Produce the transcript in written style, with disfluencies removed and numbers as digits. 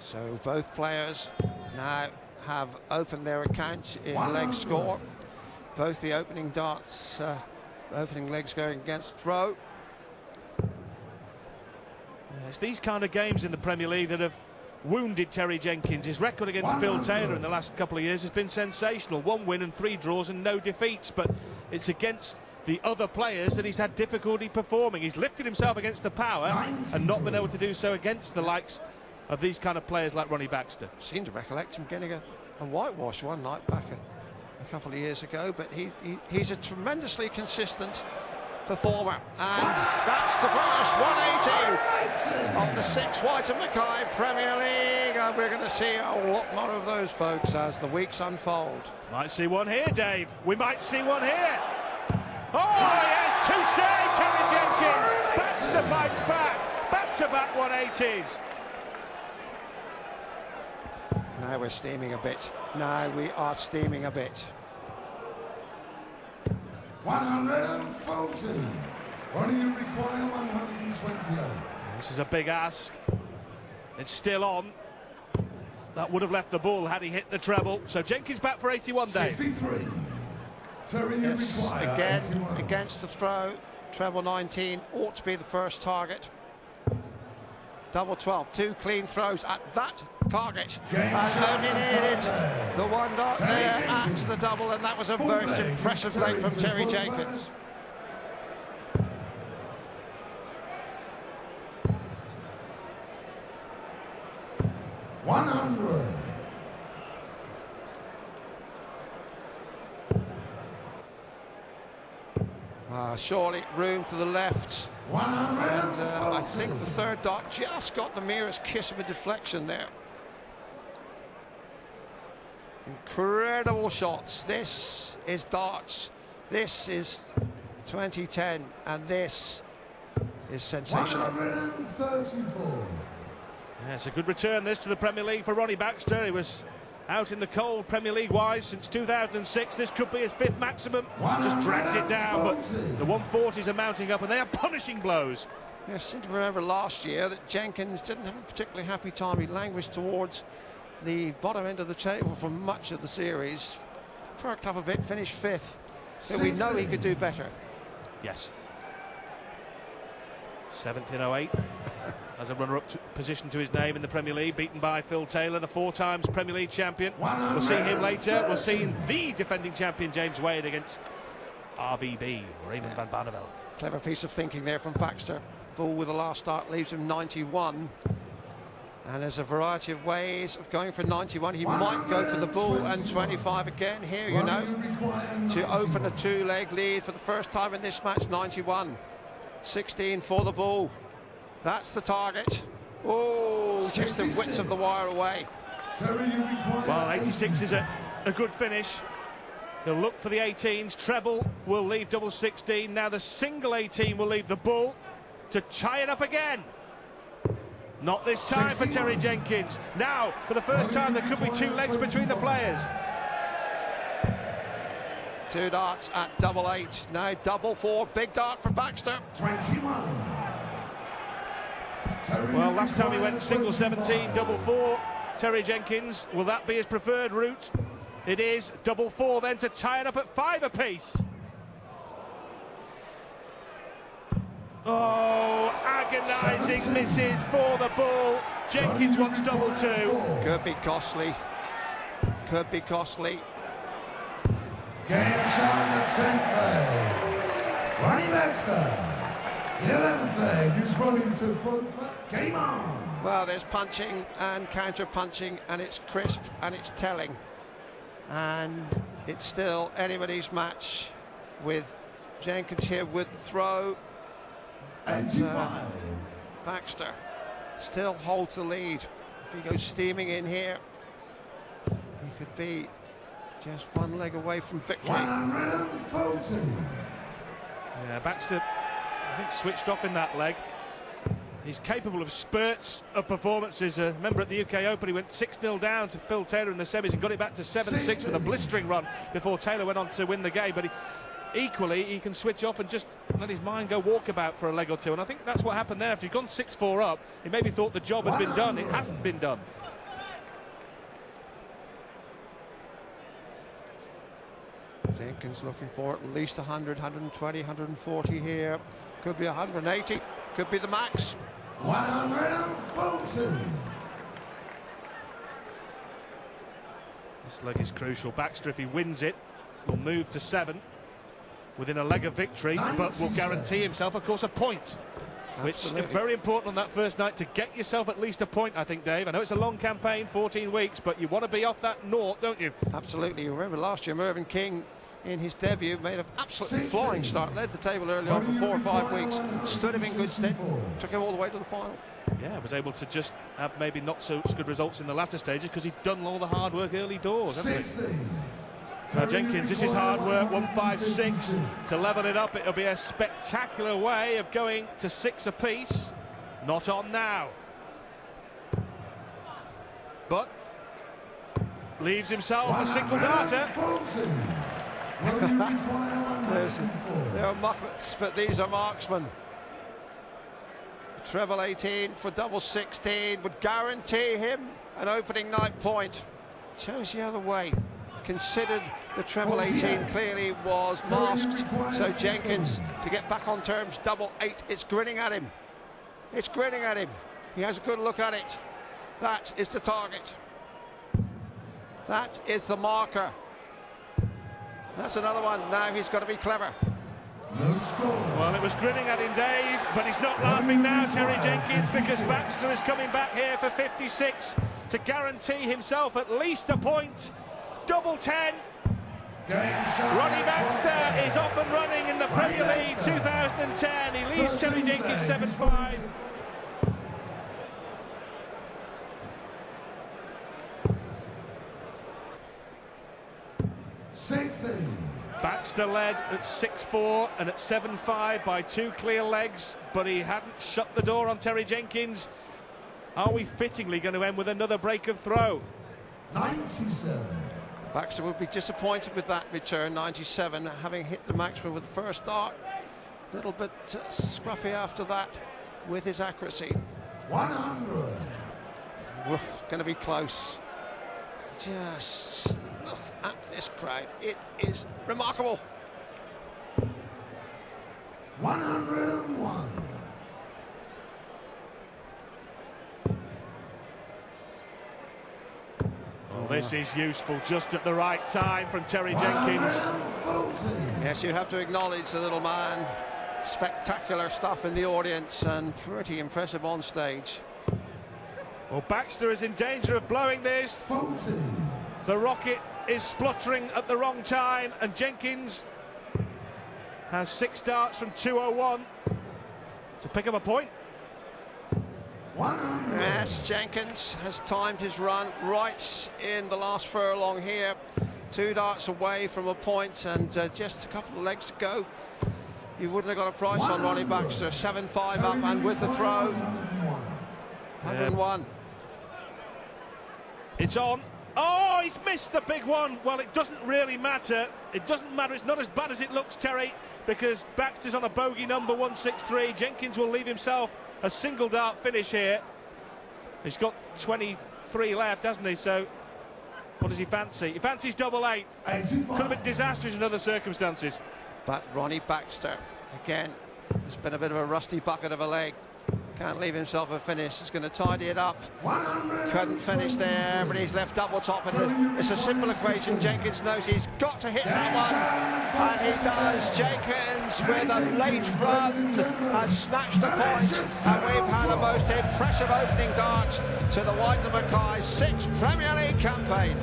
So both players now have opened their accounts in leg score. Both the opening darts, opening legs going against throw. It's these kind of games in the Premier League that have wounded Terry Jenkins. His record against Phil Taylor in the last couple of years has been sensational. 1 win and 3 draws and no defeats, but it's against the other players that he's had difficulty performing. He's lifted himself against the power and not been able to do so against the likes of these kind of players like Ronnie Baxter. Seem to recollect him getting a whitewash one night back a couple of years ago, but he's a tremendously consistent performer, and that's the first 180 of the 6 White and Mackay Premier League, and we're going to see a lot more of those, folks, as the weeks unfold. Might see one here, Dave. We might see one here. Oh yes, touche, Terry Jenkins. Baxter bites back. Back-to-back 180s. Now we're steaming a bit. Now we are steaming a bit. 140. What do you require? 128. This is a big ask. It's still on. That would have left the ball had he hit the treble. So Jenkins back for 81, Dave. 63. Terry, you require again 81. Against the throw. Treble 19 ought to be the first target. Double 12, 2 clean throws at that target, and only needed the 1 dot there at the double, and that was a most impressive leg from Terry Jenkins. Surely room to the left. And I think the 3rd dot just got the merest kiss of a deflection there. Incredible shots. This is darts. This is 2010, and this is sensational. 134. Yeah, it's a good return this to the Premier League for Ronnie Baxter. He was out in the cold Premier League wise since 2006. This could be his 5th maximum. Just dragged it down, but the 140s are mounting up and they are punishing blows. Yes, I seem to remember last year that Jenkins didn't have a particularly happy time. He languished towards the bottom end of the table for much of the series. Perked up a bit, finished 5th. But we know he could do better. Yes. 7th in 08. As a runner-up position to his name in the Premier League, beaten by Phil Taylor, the 4 times Premier League champion. We'll see him later. We'll see the defending champion James Wade against RVB, Raymond van Barneveld. Clever piece of thinking there from Baxter. Ball with the last start leaves him 91. And there's a variety of ways of going for 91. He might go for the bull and 25 again here, you know, to open a 2-leg lead for the first time in this match. 91. 16 for the bull. That's the target. Oh, just the width of the wire away. Well, 86 is a good finish. He'll look for the 18s. Treble will leave double 16. Now the single 18 will leave the bull to tie it up again. Not this time for Terry Jenkins. Now, for the first time, there could be 2 legs between the players. 2 darts at double 8. Now double 4. Big dart for Baxter. 21. Well, last time he went single 17, double 4. Terry Jenkins, will that be his preferred route? It is. Double 4 then to tie it up at 5 apiece. Oh, agonising misses for the bull. Jenkins wants double 2. Could be costly. Could be costly. Game shot the 10th leg. Ronnie Baxter. The 11th leg is running to front. Game on. Well, there's punching and counter punching, and it's crisp and it's telling. And it's still anybody's match with Jenkins here with the throw. And, Baxter still holds the lead. If he goes steaming in here, he could be just 1 leg away from victory. 140. Yeah, Baxter, I think, switched off in that leg. He's capable of spurts of performances. Remember at the UK Open, he went 6-0 down to Phil Taylor in the semis and got it back to 7-6 with a blistering run before Taylor went on to win the game. But equally, he can switch off and just let his mind go walkabout for a leg or two. And I think that's what happened there. After he'd gone 6-4 up, he maybe thought the job had been done. It hasn't been done. Jenkins looking for at least 100, 120, 140 here. Could be 180, could be the max. 140. This leg is crucial. Baxter, if he wins it, will move to 7 within a leg of victory, but will guarantee himself, of course, a point. Which is very important on that first night to get yourself at least a point, I think, Dave. I know it's a long campaign, 14 weeks, but you want to be off that naught, don't you? Absolutely. You remember last year, Mervyn King, in his debut, made an absolutely flying start, led the table early on for 4 or 5 weeks, stood him in good stead, took him all the way to the final. Yeah, was able to just have maybe not so good results in the latter stages because he'd done all the hard work early doors, hasn't he? Now Jenkins, this is hard work, 156 to level it up. It'll be a spectacular way of going to 6 apiece. Not on now. But leaves himself a single darter. They are muppets, but these are marksmen. Treble 18 for double 16 would guarantee him an opening night point. Shows the other way. Considered the treble 18 clearly was masked, so Jenkins, to get back on terms, double 8, it's grinning at him. It's grinning at him. He has a good look at it. That is the target. That is the marker. That's another one. Now he's got to be clever. No score. Well, it was grinning at him, Dave, but he's not laughing now, Terry Jenkins, because Baxter is coming back here for 56 to guarantee himself at least a point. Double 10. Ronnie Baxter is off and running in the Premier League 2010. He leads Terry Jenkins 7-5. Baxter led at 6-4 and at 7-5 by 2 clear legs, but he hadn't shut the door on Terry Jenkins. Are we fittingly going to end with another break of throw? 97. Baxter would be disappointed with that return, 97, having hit the maximum with the first dart. A little bit scruffy after that with his accuracy. 100. Going to be close. Just look at this crowd. It is remarkable. 101. Well, this is useful just at the right time from Terry Jenkins. Yes, you have to acknowledge the little man. Spectacular stuff in the audience and pretty impressive on stage. Well, Baxter is in danger of blowing this. 40. The rocket is spluttering at the wrong time, and Jenkins has 6 darts from 201 to pick up a point. 100. Yes, Jenkins has timed his run right in the last furlong here. 2 darts away from a point and just a couple of legs to go. You wouldn't have got a price on Ronnie Baxter. 7-5 up and with the throw. 101. It's on. Oh, he's missed the big one. Well, it doesn't really matter. It doesn't matter. It's not as bad as it looks, Terry, because Baxter's on a bogey number 163. Jenkins will leave himself a single dart finish here. He's got 23 left, hasn't he? So what does he fancy? He fancies double 8. Could have been disastrous in other circumstances. But Ronnie Baxter, again, it's been a bit of a rusty bucket of a leg. Can't leave himself a finish. He's going to tidy it up. Couldn't finish there, but he's left double top. And it's a simple equation. Jenkins knows he's got to hit that one, and he does. Jenkins, with a late run, has snatched a point, and we've had a most impressive opening dart to the White and Mackay 6th Premier League campaign.